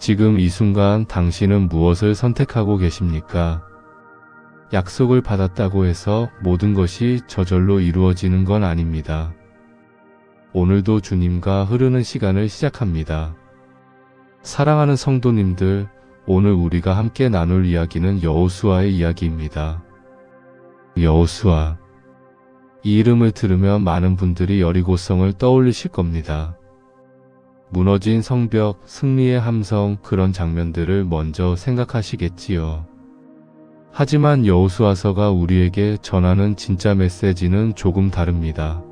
지금 이 순간 당신은 무엇을 선택하고 계십니까? 약속을 받았다고 해서 모든 것이 저절로 이루어지는 건 아닙니다. 오늘도 주님과 흐르는 시간을 시작합니다. 사랑하는 성도님들, 오늘 우리가 함께 나눌 이야기는 여호수아의 이야기입니다. 여호수아. 이 이름을 들으면 많은 분들이 여리고성을 떠올리실 겁니다. 무너진 성벽, 승리의 함성, 그런 장면들을 먼저 생각하시겠지요. 하지만 여호수아서가 우리에게 전하는 진짜 메시지는 조금 다릅니다.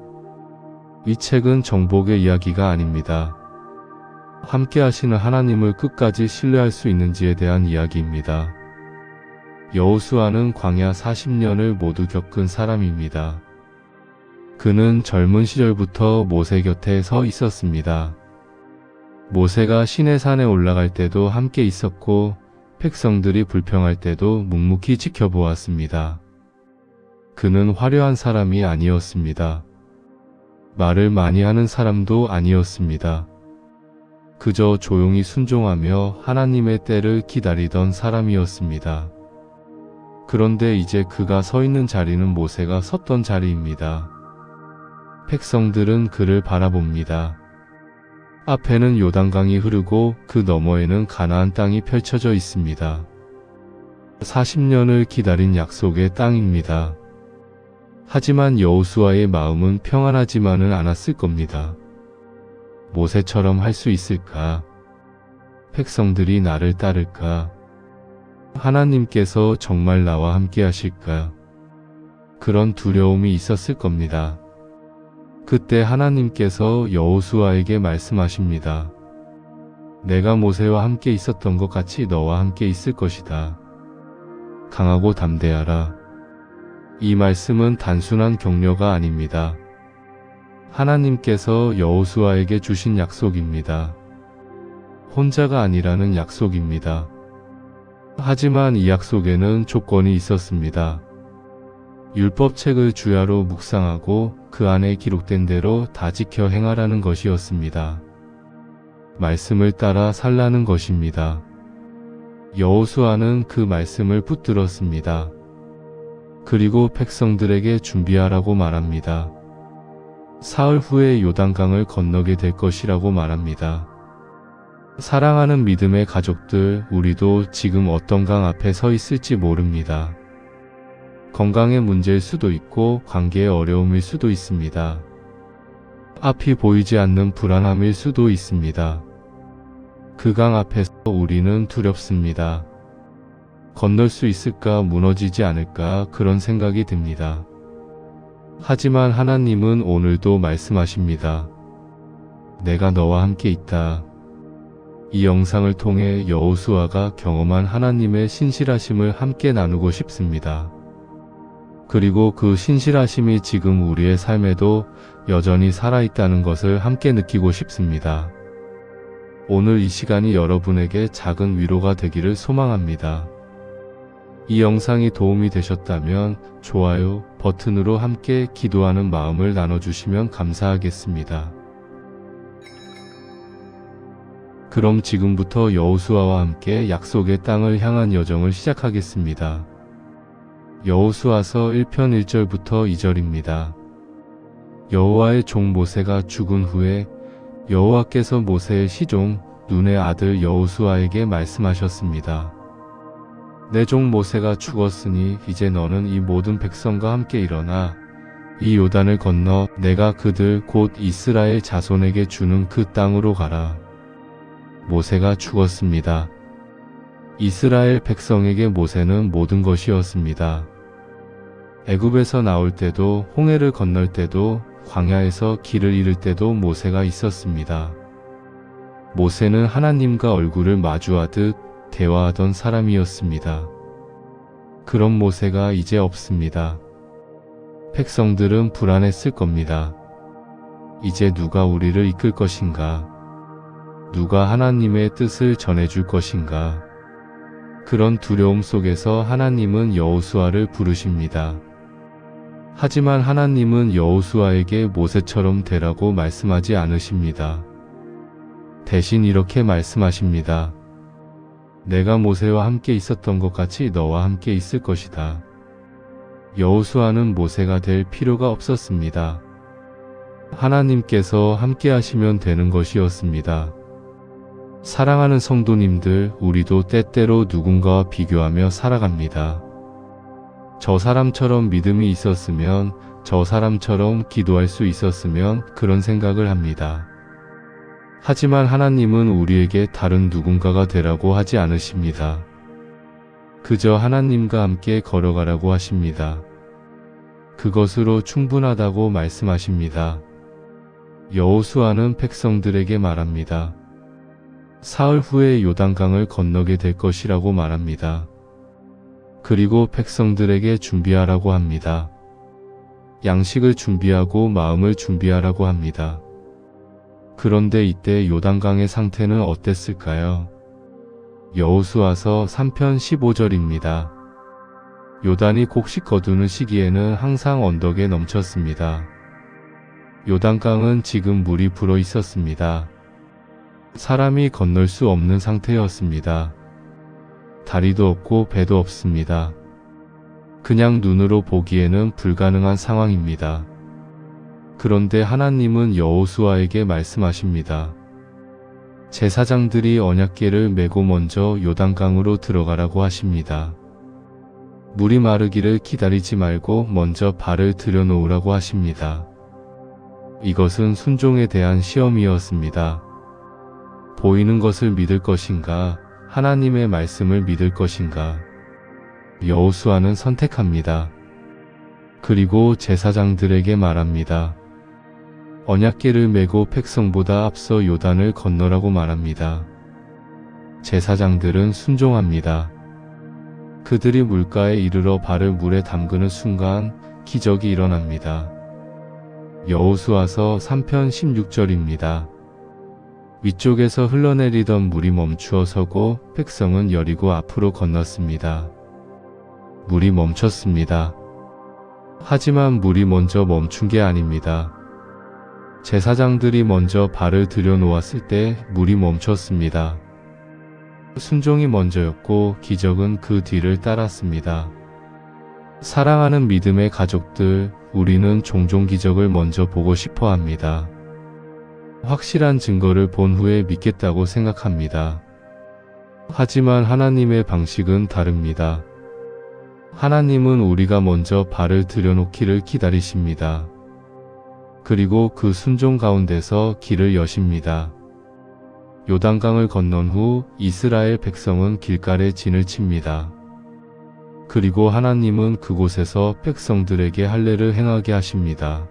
이 책은 정복의 이야기가 아닙니다. 함께 하시는 하나님을 끝까지 신뢰할 수 있는지에 대한 이야기입니다. 여호수아는 광야 40년을 모두 겪은 사람입니다. 그는 젊은 시절부터 모세 곁에 서 있었습니다. 모세가 시내산에 올라갈 때도 함께 있었고 백성들이 불평할 때도 묵묵히 지켜보았습니다. 그는 화려한 사람이 아니었습니다. 말을 많이 하는 사람도 아니었습니다. 그저 조용히 순종하며 하나님의 때를 기다리던 사람이었습니다. 그런데 이제 그가 서 있는 자리는 모세가 섰던 자리입니다. 백성들은 그를 바라봅니다. 앞에는 요단강이 흐르고 그 너머에는 가나안 땅이 펼쳐져 있습니다. 40년을 기다린 약속의 땅입니다. 하지만 여호수아의 마음은 평안하지만은 않았을 겁니다. 모세처럼 할 수 있을까? 백성들이 나를 따를까? 하나님께서 정말 나와 함께 하실까? 그런 두려움이 있었을 겁니다. 그때 하나님께서 여호수아에게 말씀하십니다. 내가 모세와 함께 있었던 것 같이 너와 함께 있을 것이다. 강하고 담대하라. 이 말씀은 단순한 격려가 아닙니다. 하나님께서 여호수아에게 주신 약속입니다. 혼자가 아니라는 약속입니다. 하지만 이 약속에는 조건이 있었습니다. 율법책을 주야로 묵상하고 그 안에 기록된 대로 다 지켜 행하라는 것이었습니다. 말씀을 따라 살라는 것입니다. 여호수아는 그 말씀을 붙들었습니다. 그리고 백성들에게 준비하라고 말합니다. 사흘 후에 요단강을 건너게 될 것이라고 말합니다. 사랑하는 믿음의 가족들, 우리도 지금 어떤 강 앞에 서 있을지 모릅니다. 건강의 문제일 수도 있고 관계의 어려움일 수도 있습니다. 앞이 보이지 않는 불안함일 수도 있습니다. 그 강 앞에서 우리는 두렵습니다. 건널 수 있을까, 무너지지 않을까, 그런 생각이 듭니다. 하지만 하나님은 오늘도 말씀하십니다. 내가 너와 함께 있다. 이 영상을 통해 여호수아가 경험한 하나님의 신실하심을 함께 나누고 싶습니다. 그리고 그 신실하심이 지금 우리의 삶에도 여전히 살아있다는 것을 함께 느끼고 싶습니다. 오늘 이 시간이 여러분에게 작은 위로가 되기를 소망합니다. 이 영상이 도움이 되셨다면 좋아요 버튼으로 함께 기도하는 마음을 나눠주시면 감사하겠습니다. 그럼 지금부터 여호수아와 함께 약속의 땅을 향한 여정을 시작하겠습니다. 여호수아서 1편 1절부터 2절입니다. 여호와의 종 모세가 죽은 후에 여호와께서 모세의 시종 눈의 아들 여호수아에게 말씀하셨습니다. 내 종 모세가 죽었으니 이제 너는 이 모든 백성과 함께 일어나 이 요단을 건너 내가 그들 곧 이스라엘 자손에게 주는 그 땅으로 가라. 모세가 죽었습니다. 이스라엘 백성에게 모세는 모든 것이었습니다. 애굽에서 나올 때도, 홍해를 건널 때도, 광야에서 길을 잃을 때도 모세가 있었습니다. 모세는 하나님과 얼굴을 마주하듯 대화하던 사람이었습니다. 그런 모세가 이제 없습니다. 백성들은 불안했을 겁니다. 이제 누가 우리를 이끌 것인가? 누가 하나님의 뜻을 전해줄 것인가? 그런 두려움 속에서 하나님은 여호수아를 부르십니다. 하지만 하나님은 여호수아에게 모세처럼 되라고 말씀하지 않으십니다. 대신 이렇게 말씀하십니다. 내가 모세와 함께 있었던 것 같이 너와 함께 있을 것이다. 여호수아는 모세가 될 필요가 없었습니다. 하나님께서 함께 하시면 되는 것이었습니다. 사랑하는 성도님들, 우리도 때때로 누군가와 비교하며 살아갑니다. 저 사람처럼 믿음이 있었으면, 저 사람처럼 기도할 수 있었으면 그런 생각을 합니다. 하지만 하나님은 우리에게 다른 누군가가 되라고 하지 않으십니다. 그저 하나님과 함께 걸어가라고 하십니다. 그것으로 충분하다고 말씀하십니다. 여호수아는 백성들에게 말합니다. 사흘 후에 요단강을 건너게 될 것이라고 말합니다. 그리고 백성들에게 준비하라고 합니다. 양식을 준비하고 마음을 준비하라고 합니다. 그런데 이때 요단강의 상태는 어땠을까요? 여호수아서 3편 15절입니다. 요단이 곡식 거두는 시기에는 항상 언덕에 넘쳤습니다. 요단강은 지금 물이 불어 있었습니다. 사람이 건널 수 없는 상태였습니다. 다리도 없고 배도 없습니다. 그냥 눈으로 보기에는 불가능한 상황입니다. 그런데 하나님은 여호수아에게 말씀하십니다. 제사장들이 언약궤를 메고 먼저 요단강으로 들어가라고 하십니다. 물이 마르기를 기다리지 말고 먼저 발을 들여놓으라고 하십니다. 이것은 순종에 대한 시험이었습니다. 보이는 것을 믿을 것인가, 하나님의 말씀을 믿을 것인가. 여호수아는 선택합니다. 그리고 제사장들에게 말합니다. 언약궤를 메고 백성보다 앞서 요단을 건너라고 말합니다. 제사장들은 순종합니다. 그들이 물가에 이르러 발을 물에 담그는 순간 기적이 일어납니다. 여호수아서 3편 16절입니다. 위쪽에서 흘러내리던 물이 멈추어 서고 백성은 여리고 앞으로 건넜습니다. 물이 멈췄습니다. 하지만 물이 먼저 멈춘 게 아닙니다. 제사장들이 먼저 발을 들여놓았을 때 물이 멈췄습니다. 순종이 먼저였고 기적은 그 뒤를 따랐습니다. 사랑하는 믿음의 가족들, 우리는 종종 기적을 먼저 보고 싶어 합니다. 확실한 증거를 본 후에 믿겠다고 생각합니다. 하지만 하나님의 방식은 다릅니다. 하나님은 우리가 먼저 발을 들여놓기를 기다리십니다. 그리고 그 순종 가운데서 길을 여십니다. 요단강을 건넌 후 이스라엘 백성은 길갈에 진을 칩니다. 그리고 하나님은 그곳에서 백성들에게 할례를 행하게 하십니다.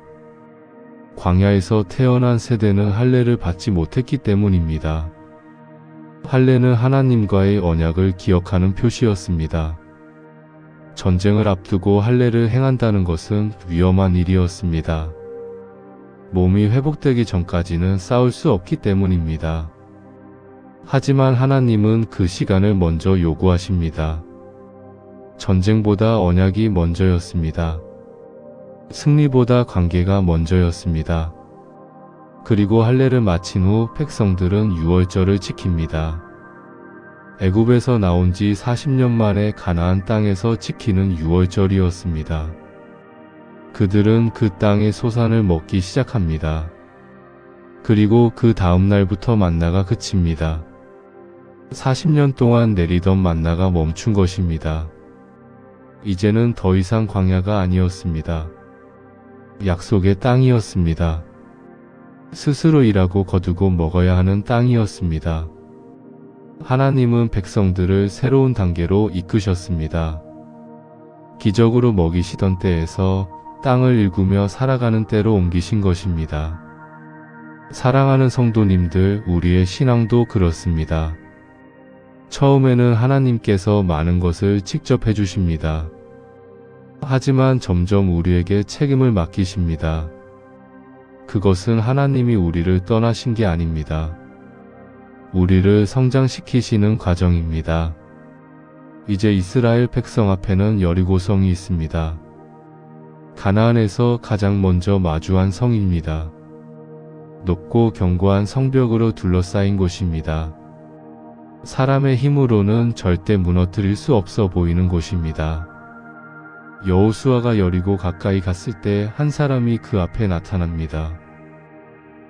광야에서 태어난 세대는 할례를 받지 못했기 때문입니다. 할례는 하나님과의 언약을 기억하는 표시였습니다. 전쟁을 앞두고 할례를 행한다는 것은 위험한 일이었습니다. 몸이 회복되기 전까지는 싸울 수 없기 때문입니다. 하지만 하나님은 그 시간을 먼저 요구하십니다. 전쟁보다 언약이 먼저였습니다. 승리보다 관계가 먼저였습니다. 그리고 할례를 마친 후 백성들은 유월절을 지킵니다. 애굽에서 나온 지 40년 만에 가나안 땅에서 지키는 유월절이었습니다. 그들은 그 땅의 소산을 먹기 시작합니다. 그리고 그 다음 날부터 만나가 그칩니다. 40년 동안 내리던 만나가 멈춘 것입니다. 이제는 더 이상 광야가 아니었습니다. 약속의 땅이었습니다. 스스로 일하고 거두고 먹어야 하는 땅이었습니다. 하나님은 백성들을 새로운 단계로 이끄셨습니다. 기적으로 먹이시던 때에서 땅을 일구며 살아가는 때로 옮기신 것입니다. 사랑하는 성도님들, 우리의 신앙도 그렇습니다. 처음에는 하나님께서 많은 것을 직접 해주십니다. 하지만 점점 우리에게 책임을 맡기십니다. 그것은 하나님이 우리를 떠나신 게 아닙니다. 우리를 성장시키시는 과정입니다. 이제 이스라엘 백성 앞에는 여리고성이 있습니다. 가나안에서 가장 먼저 마주한 성입니다. 높고 견고한 성벽으로 둘러싸인 곳입니다. 사람의 힘으로는 절대 무너뜨릴 수 없어 보이는 곳입니다. 여호수아가 여리고 가까이 갔을 때 한 사람이 그 앞에 나타납니다.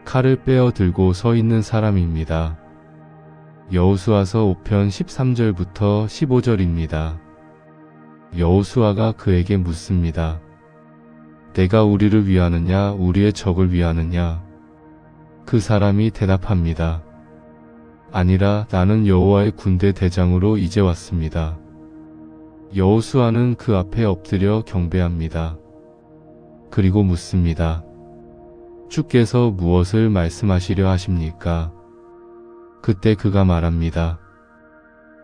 칼을 빼어 들고 서 있는 사람입니다. 여호수아서 5편 13절부터 15절입니다. 여호수아가 그에게 묻습니다. 내가 우리를 위하느냐 우리의 적을 위하느냐? 그 사람이 대답합니다. 아니라 나는 여호와의 군대 대장으로 이제 왔습니다. 여호수아는 그 앞에 엎드려 경배합니다. 그리고 묻습니다. 주께서 무엇을 말씀하시려 하십니까? 그때 그가 말합니다.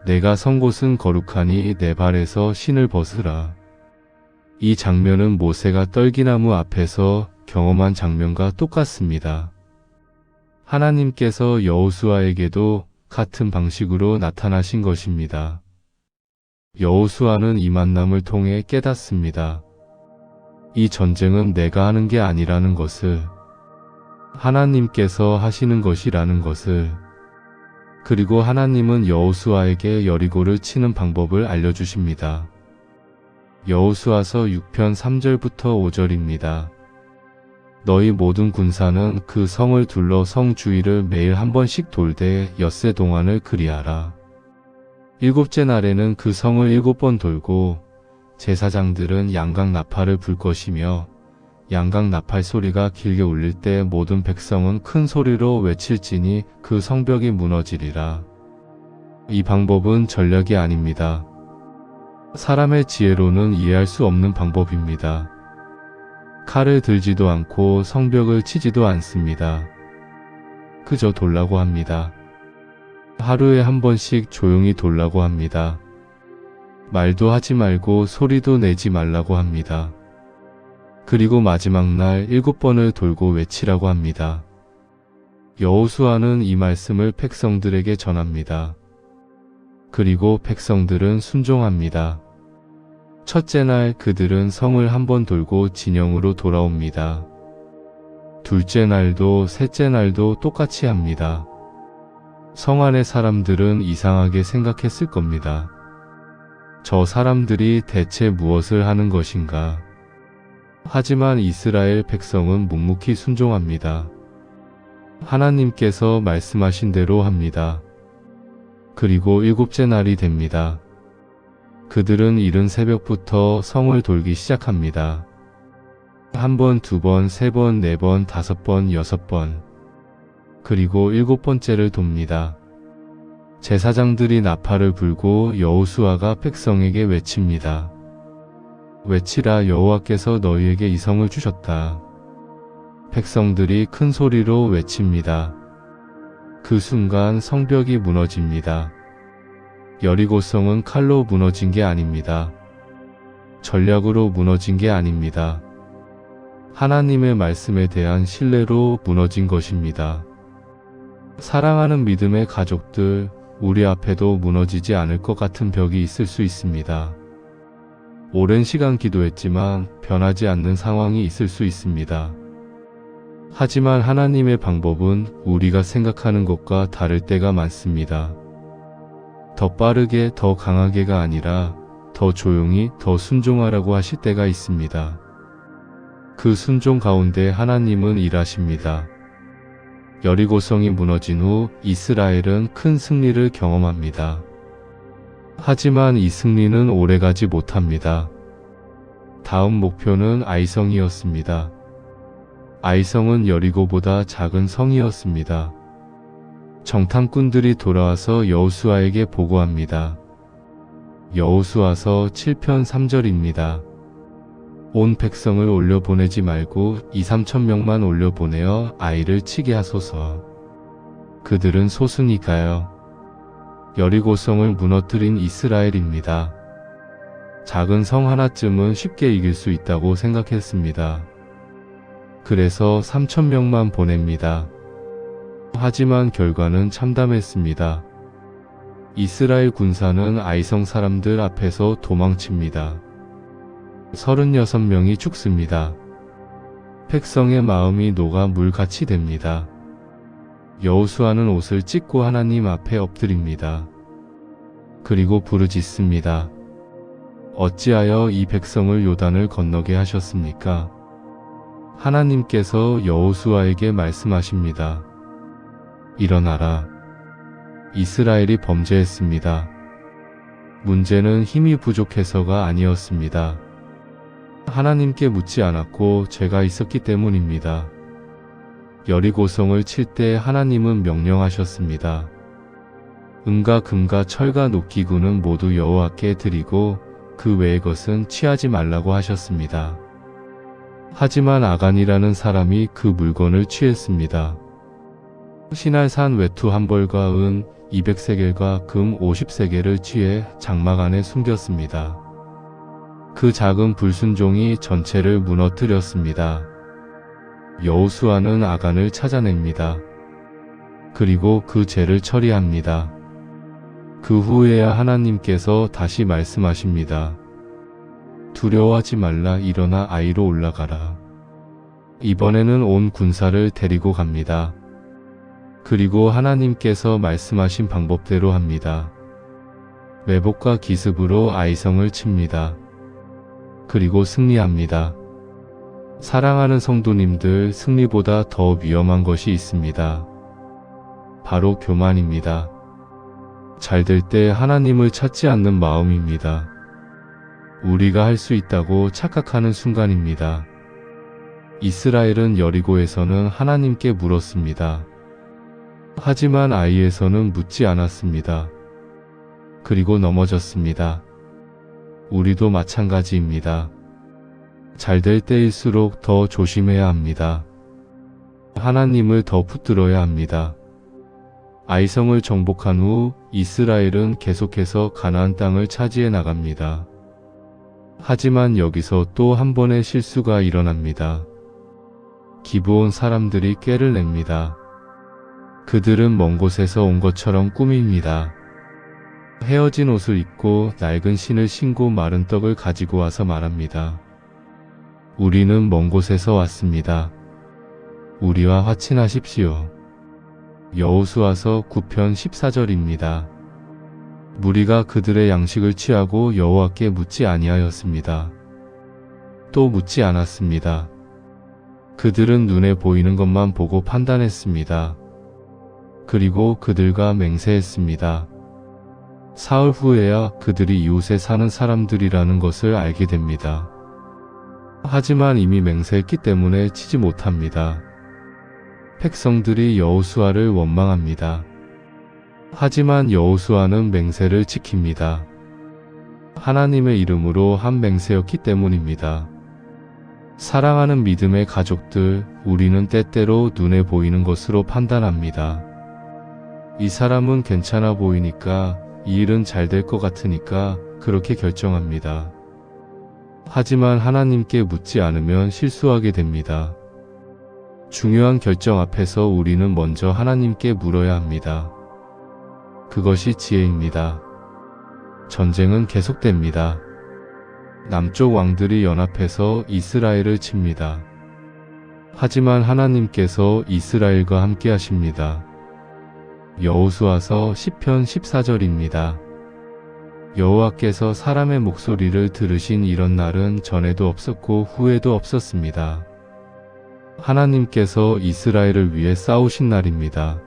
내가 선 곳은 거룩하니 내 발에서 신을 벗으라. 이 장면은 모세가 떨기나무 앞에서 경험한 장면과 똑같습니다. 하나님께서 여호수아에게도 같은 방식으로 나타나신 것입니다. 여호수아는 이 만남을 통해 깨닫습니다. 이 전쟁은 내가 하는 게 아니라는 것을, 하나님께서 하시는 것이라는 것을, 그리고 하나님은 여호수아에게 여리고를 치는 방법을 알려주십니다. 여호수아서 6편 3절부터 5절입니다. 너희 모든 군사는 그 성을 둘러 성 주위를 매일 한 번씩 돌되 엿새 동안을 그리하라. 일곱째 날에는 그 성을 7번 돌고 제사장들은 양각 나팔을 불 것이며 양각 나팔 소리가 길게 울릴 때 모든 백성은 큰 소리로 외칠지니 그 성벽이 무너지리라. 이 방법은 전략이 아닙니다. 사람의 지혜로는 이해할 수 없는 방법입니다. 칼을 들지도 않고 성벽을 치지도 않습니다. 그저 돌라고 합니다. 하루에 한 번씩 조용히 돌라고 합니다. 말도 하지 말고 소리도 내지 말라고 합니다. 그리고 마지막 날 7번을 돌고 외치라고 합니다. 여호수아는 이 말씀을 백성들에게 전합니다. 그리고 백성들은 순종합니다. 첫째 날 그들은 성을 한 번 돌고 진영으로 돌아옵니다. 둘째 날도 셋째 날도 똑같이 합니다. 성 안의 사람들은 이상하게 생각했을 겁니다. 저 사람들이 대체 무엇을 하는 것인가? 하지만 이스라엘 백성은 묵묵히 순종합니다. 하나님께서 말씀하신 대로 합니다. 그리고 7째 날이 됩니다. 그들은 이른 새벽부터 성을 돌기 시작합니다. 한 번, 2번, 3번, 4번, 5번, 6번. 그리고 7번째를 돕니다. 제사장들이 나팔을 불고 여호수아가 백성에게 외칩니다. 외치라 여호와께서 너희에게 이 성을 주셨다. 백성들이 큰 소리로 외칩니다. 그 순간 성벽이 무너집니다. 여리고성은 칼로 무너진 게 아닙니다. 전략으로 무너진 게 아닙니다. 하나님의 말씀에 대한 신뢰로 무너진 것입니다. 사랑하는 믿음의 가족들, 우리 앞에도 무너지지 않을 것 같은 벽이 있을 수 있습니다. 오랜 시간 기도했지만 변하지 않는 상황이 있을 수 있습니다. 하지만 하나님의 방법은 우리가 생각하는 것과 다를 때가 많습니다. 더 빠르게, 더 강하게가 아니라 더 조용히, 더 순종하라고 하실 때가 있습니다. 그 순종 가운데 하나님은 일하십니다. 여리고성이 무너진 후 이스라엘은 큰 승리를 경험합니다. 하지만 이 승리는 오래가지 못합니다. 다음 목표는 아이성이었습니다. 아이성은 여리고보다 작은 성이었습니다. 정탐꾼들이 돌아와서 여호수아에게 보고합니다. 여호수아서 7편 3절입니다. 온 백성을 올려보내지 말고 2~3천 명만 올려보내어 아이를 치게 하소서. 그들은 소수니까요. 여리고성을 무너뜨린 이스라엘입니다. 작은 성 하나쯤은 쉽게 이길 수 있다고 생각했습니다. 그래서 3,000명만 보냅니다. 하지만 결과는 참담했습니다. 이스라엘 군사는 아이성 사람들 앞에서 도망칩니다. 36명이 죽습니다. 백성의 마음이 녹아 물같이 됩니다. 여호수아는 옷을 찢고 하나님 앞에 엎드립니다. 그리고 부르짖습니다. 어찌하여 이 백성을 요단을 건너게 하셨습니까? 하나님께서 여호수아에게 말씀하십니다. 일어나라. 이스라엘이 범죄했습니다. 문제는 힘이 부족해서가 아니었습니다. 하나님께 묻지 않았고 죄가 있었기 때문입니다. 여리고성을 칠 때 하나님은 명령하셨습니다. 은과 금과 철과 녹기구는 모두 여호와께 드리고 그 외의 것은 취하지 말라고 하셨습니다. 하지만 아간이라는 사람이 그 물건을 취했습니다. 시날산 외투 한 벌과 은 200세겔과 금 50세겔을 취해 장막 안에 숨겼습니다. 그 작은 불순종이 전체를 무너뜨렸습니다. 여호수아는 아간을 찾아냅니다. 그리고 그 죄를 처리합니다. 그 후에야 하나님께서 다시 말씀하십니다. 두려워하지 말라. 일어나 아이로 올라가라. 이번에는 온 군사를 데리고 갑니다. 그리고 하나님께서 말씀하신 방법대로 합니다. 매복과 기습으로 아이성을 칩니다. 그리고 승리합니다. 사랑하는 성도님들, 승리보다 더 위험한 것이 있습니다. 바로 교만입니다. 잘 될 때 하나님을 찾지 않는 마음입니다. 우리가 할 수 있다고 착각하는 순간입니다. 이스라엘은 여리고에서는 하나님께 물었습니다. 하지만 아이에서는 묻지 않았습니다. 그리고 넘어졌습니다. 우리도 마찬가지입니다. 잘 될 때일수록 더 조심해야 합니다. 하나님을 더 붙들어야 합니다. 아이성을 정복한 후 이스라엘은 계속해서 가나안 땅을 차지해 나갑니다. 하지만 여기서 또 한 번의 실수가 일어납니다. 기브온 사람들이 꾀를 냅니다. 그들은 먼 곳에서 온 것처럼 꾸밉니다. 헤어진 옷을 입고 낡은 신을 신고 마른 떡을 가지고 와서 말합니다. 우리는 먼 곳에서 왔습니다. 우리와 화친하십시오. 여호수아서 9편 14절입니다. 무리가 그들의 양식을 취하고 여호와께 묻지 아니하였습니다. 또 묻지 않았습니다. 그들은 눈에 보이는 것만 보고 판단했습니다. 그리고 그들과 맹세했습니다. 사흘 후에야 그들이 이웃에 사는 사람들이라는 것을 알게 됩니다. 하지만 이미 맹세했기 때문에 치지 못합니다. 백성들이 여호수아를 원망합니다. 하지만 여호수아는 맹세를 지킵니다. 하나님의 이름으로 한 맹세였기 때문입니다. 사랑하는 믿음의 가족들, 우리는 때때로 눈에 보이는 것으로 판단합니다. 이 사람은 괜찮아 보이니까, 이 일은 잘 될 것 같으니까 그렇게 결정합니다. 하지만 하나님께 묻지 않으면 실수하게 됩니다. 중요한 결정 앞에서 우리는 먼저 하나님께 물어야 합니다. 그것이 지혜입니다. 전쟁은 계속됩니다. 남쪽 왕들이 연합해서 이스라엘을 칩니다. 하지만 하나님께서 이스라엘과 함께 하십니다. 여호수아서 10편 14절입니다. 여호와께서 사람의 목소리를 들으신 이런 날은 전에도 없었고 후에도 없었습니다. 하나님께서 이스라엘을 위해 싸우신 날입니다.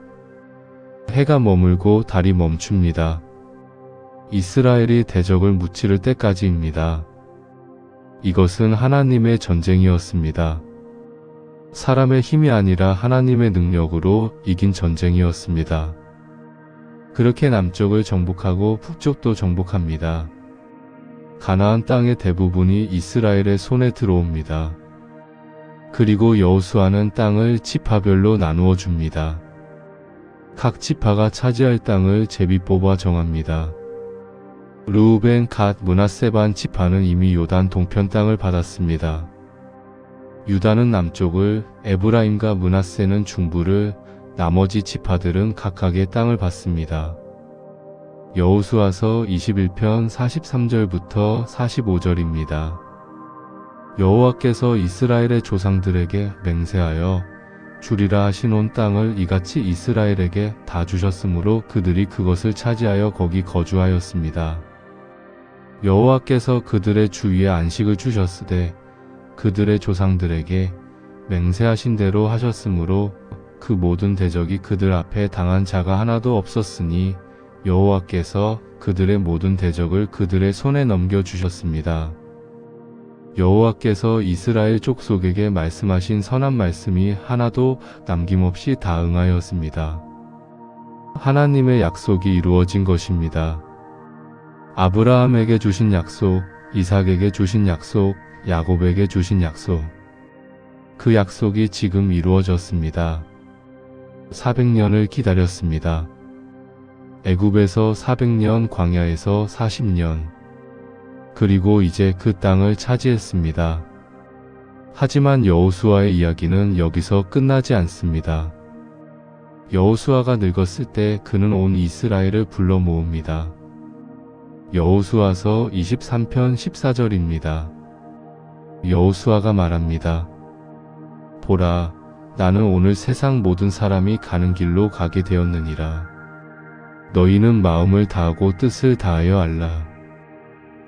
해가 머물고 달이 멈춥니다. 이스라엘이 대적을 무찌를 때까지입니다. 이것은 하나님의 전쟁이었습니다. 사람의 힘이 아니라 하나님의 능력으로 이긴 전쟁이었습니다. 그렇게 남쪽을 정복하고 북쪽도 정복합니다. 가나안 땅의 대부분이 이스라엘의 손에 들어옵니다. 그리고 여호수아는 땅을 지파별로 나누어 줍니다. 각 지파가 차지할 땅을 제비 뽑아 정합니다. 르우벤, 갓, 므낫세 반 지파는 이미 요단 동편 땅을 받았습니다. 유다는 남쪽을, 에브라임과 므낫세는 중부를, 나머지 지파들은 각각의 땅을 받습니다. 여호수아서 21편 43절부터 45절입니다. 여호와께서 이스라엘의 조상들에게 맹세하여 주리라 하신 온 땅을 이같이 이스라엘에게 다 주셨으므로 그들이 그것을 차지하여 거기 거주하였습니다. 여호와께서 그들의 주위에 안식을 주셨으되 그들의 조상들에게 맹세하신 대로 하셨으므로 그 모든 대적이 그들 앞에 당한 자가 하나도 없었으니 여호와께서 그들의 모든 대적을 그들의 손에 넘겨주셨습니다. 여호와께서 이스라엘 족속에게 말씀하신 선한 말씀이 하나도 남김없이 다 응하였습니다. 하나님의 약속이 이루어진 것입니다. 아브라함에게 주신 약속, 이삭에게 주신 약속, 야곱에게 주신 약속. 그 약속이 지금 이루어졌습니다. 400년을 기다렸습니다. 애굽에서 400년, 광야에서 40년. 그리고 이제 그 땅을 차지했습니다. 하지만 여호수아의 이야기는 여기서 끝나지 않습니다. 여호수아가 늙었을 때 그는 온 이스라엘을 불러 모읍니다. 여호수아서 23편 14절입니다. 여호수아가 말합니다. 보라, 나는 오늘 세상 모든 사람이 가는 길로 가게 되었느니라. 너희는 마음을 다하고 뜻을 다하여 알라.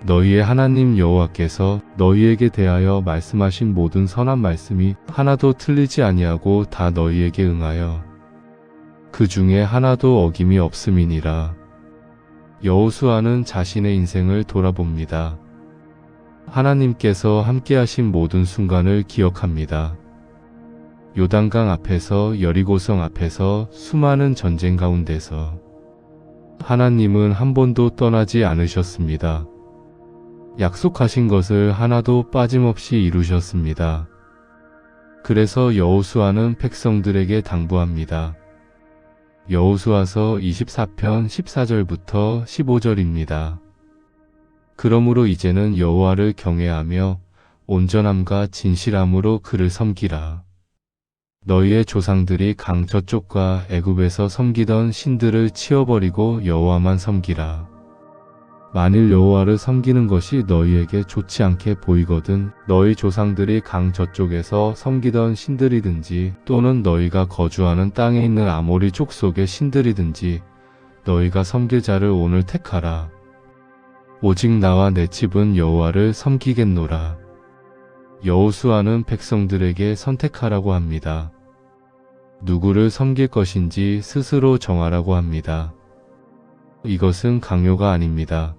너희의 하나님 여호와께서 너희에게 대하여 말씀하신 모든 선한 말씀이 하나도 틀리지 아니하고 다 너희에게 응하여 그 중에 하나도 어김이 없음이니라. 여호수아는 자신의 인생을 돌아봅니다. 하나님께서 함께하신 모든 순간을 기억합니다. 요단강 앞에서, 여리고성 앞에서, 수많은 전쟁 가운데서 하나님은 한 번도 떠나지 않으셨습니다. 약속하신 것을 하나도 빠짐없이 이루셨습니다. 그래서 여호수아는 백성들에게 당부합니다. 여호수아서 24편 14절부터 15절입니다. 그러므로 이제는 여호와를 경외하며 온전함과 진실함으로 그를 섬기라. 너희의 조상들이 강 저쪽과 애굽에서 섬기던 신들을 치워버리고 여호와만 섬기라. 만일 여호와를 섬기는 것이 너희에게 좋지 않게 보이거든 너희 조상들이 강 저쪽에서 섬기던 신들이든지 또는 너희가 거주하는 땅에 있는 아모리 족속의 신들이든지 너희가 섬길 자를 오늘 택하라. 오직 나와 내 집은 여호와를 섬기겠노라. 여호수아는 백성들에게 선택하라고 합니다. 누구를 섬길 것인지 스스로 정하라고 합니다. 이것은 강요가 아닙니다.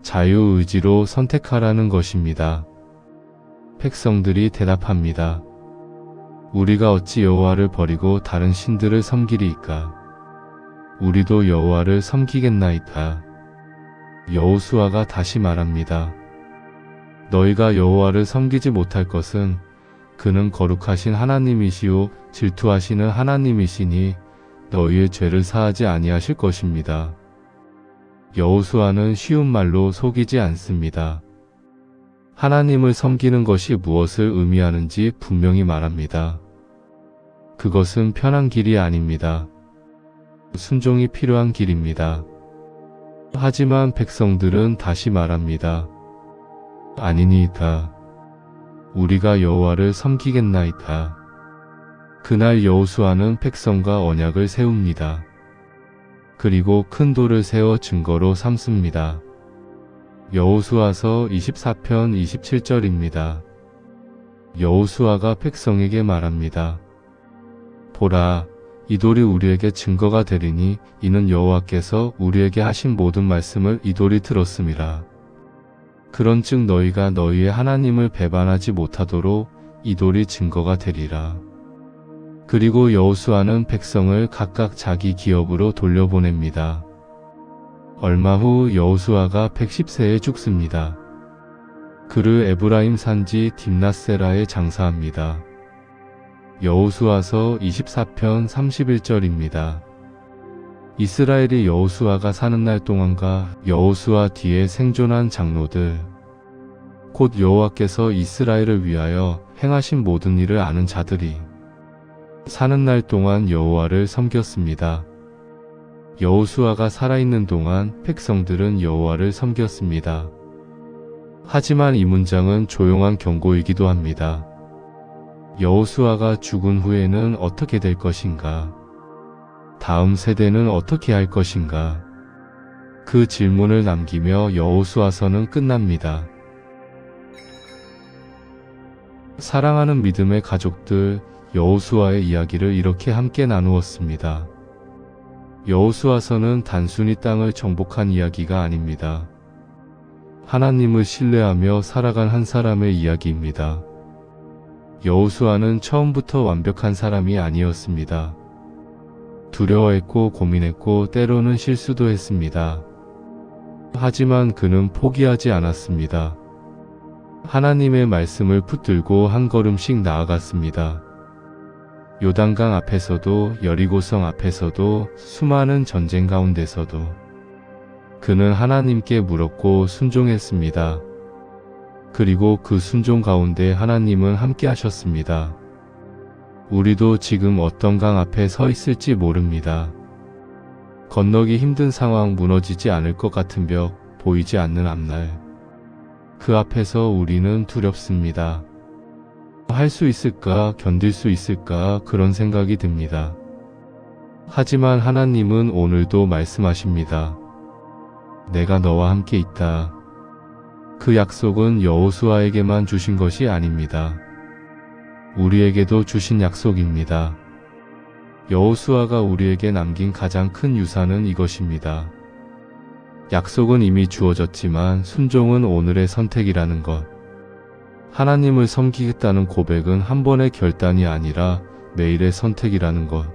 자유의지로 선택하라는 것입니다. 백성들이 대답합니다. 우리가 어찌 여호와를 버리고 다른 신들을 섬기리이까? 우리도 여호와를 섬기겠나이다. 여호수아가 다시 말합니다. 너희가 여호와를 섬기지 못할 것은 그는 거룩하신 하나님이시오 질투하시는 하나님이시니 너희의 죄를 사하지 아니하실 것입니다. 여호수아는 쉬운 말로 속이지 않습니다. 하나님을 섬기는 것이 무엇을 의미하는지 분명히 말합니다. 그것은 편한 길이 아닙니다. 순종이 필요한 길입니다. 하지만 백성들은 다시 말합니다. 아니니이다. 우리가 여호와를 섬기겠나이다. 그날 여호수아는 백성과 언약을 세웁니다. 그리고 큰 돌을 세워 증거로 삼습니다. 여호수아서 24편 27절입니다. 여호수아가 백성에게 말합니다. 보라, 이 돌이 우리에게 증거가 되리니 이는 여호와께서 우리에게 하신 모든 말씀을 이 돌이 들었음이라. 그런즉 너희가 너희의 하나님을 배반하지 못하도록 이 돌이 증거가 되리라. 그리고 여호수아는 백성을 각각 자기 기업으로 돌려보냅니다. 얼마 후 여호수아가 110세에 죽습니다. 그를 에브라임 산지 딥낫세라에 장사합니다. 여호수아서 24편 31절입니다. 이스라엘이 여호수아가 사는 날 동안과 여호수아 뒤에 생존한 장로들, 곧 여호와께서 이스라엘을 위하여 행하신 모든 일을 아는 자들이 사는 날 동안 여호와를 섬겼습니다. 여호수아가 살아있는 동안 백성들은 여호와를 섬겼습니다. 하지만 이 문장은 조용한 경고이기도 합니다. 여호수아가 죽은 후에는 어떻게 될 것인가? 다음 세대는 어떻게 할 것인가? 그 질문을 남기며 여호수아서는 끝납니다. 사랑하는 믿음의 가족들, 여호수아의 이야기를 이렇게 함께 나누었습니다. 여호수아서는 단순히 땅을 정복한 이야기가 아닙니다. 하나님을 신뢰하며 살아간 한 사람의 이야기입니다. 여호수아는 처음부터 완벽한 사람이 아니었습니다. 두려워했고 고민했고 때로는 실수도 했습니다. 하지만 그는 포기하지 않았습니다. 하나님의 말씀을 붙들고 한 걸음씩 나아갔습니다. 요단강 앞에서도 여리고성 앞에서도 수많은 전쟁 가운데서도 그는 하나님께 물었고 순종했습니다. 그리고 그 순종 가운데 하나님은 함께 하셨습니다. 우리도 지금 어떤 강 앞에 서 있을지 모릅니다. 건너기 힘든 상황, 무너지지 않을 것 같은 벽, 보이지 않는 앞날. 그 앞에서 우리는 두렵습니다. 할 수 있을까, 견딜 수 있을까, 그런 생각이 듭니다. 하지만 하나님은 오늘도 말씀하십니다. 내가 너와 함께 있다. 그 약속은 여호수아에게만 주신 것이 아닙니다. 우리에게도 주신 약속입니다. 여호수아가 우리에게 남긴 가장 큰 유산은 이것입니다. 약속은 이미 주어졌지만 순종은 오늘의 선택이라는 것. 하나님을 섬기겠다는 고백은 한 번의 결단이 아니라 매일의 선택이라는 것.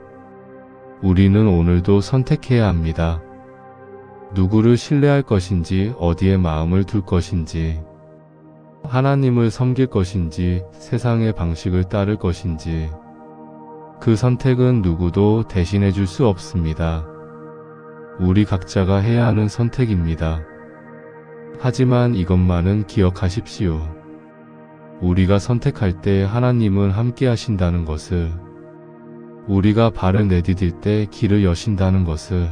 우리는 오늘도 선택해야 합니다. 누구를 신뢰할 것인지, 어디에 마음을 둘 것인지, 하나님을 섬길 것인지, 세상의 방식을 따를 것인지, 그 선택은 누구도 대신해 줄 수 없습니다. 우리 각자가 해야 하는 선택입니다. 하지만 이것만은 기억하십시오. 우리가 선택할 때 하나님은 함께 하신다는 것을, 우리가 발을 내디딜 때 길을 여신다는 것을,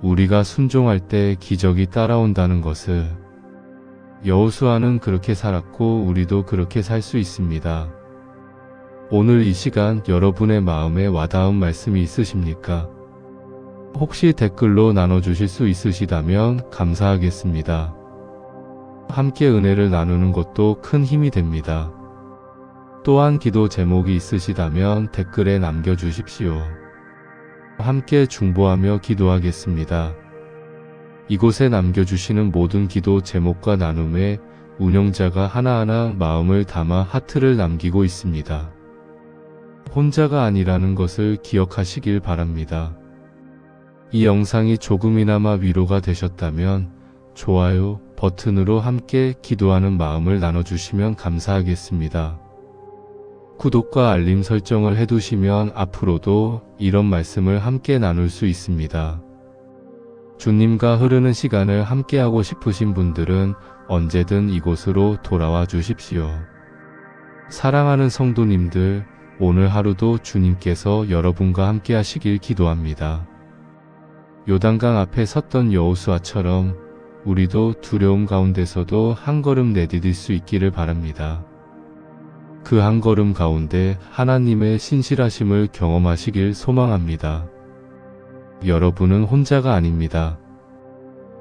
우리가 순종할 때 기적이 따라온다는 것을. 여호수아는 그렇게 살았고 우리도 그렇게 살 수 있습니다. 오늘 이 시간 여러분의 마음에 와닿은 말씀이 있으십니까? 혹시 댓글로 나눠주실 수 있으시다면 감사하겠습니다. 함께 은혜를 나누는 것도 큰 힘이 됩니다. 또한 기도 제목이 있으시다면 댓글에 남겨주십시오. 함께 중보하며 기도하겠습니다. 이곳에 남겨주시는 모든 기도 제목과 나눔에 운영자가 하나하나 마음을 담아 하트를 남기고 있습니다. 혼자가 아니라는 것을 기억하시길 바랍니다. 이 영상이 조금이나마 위로가 되셨다면 좋아요 버튼으로 함께 기도하는 마음을 나눠주시면 감사하겠습니다. 구독과 알림 설정을 해두시면 앞으로도 이런 말씀을 함께 나눌 수 있습니다. 주님과 흐르는 시간을 함께하고 싶으신 분들은 언제든 이곳으로 돌아와 주십시오. 사랑하는 성도님들, 오늘 하루도 주님께서 여러분과 함께 하시길 기도합니다. 요단강 앞에 섰던 여호수아처럼 우리도 두려움 가운데서도 한 걸음 내디딜 수 있기를 바랍니다. 그 한 걸음 가운데 하나님의 신실하심을 경험하시길 소망합니다. 여러분은 혼자가 아닙니다.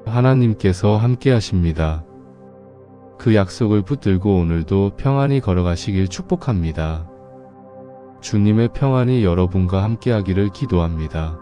하나님께서 함께 하십니다. 그 약속을 붙들고 오늘도 평안히 걸어가시길 축복합니다. 주님의 평안이 여러분과 함께 하기를 기도합니다.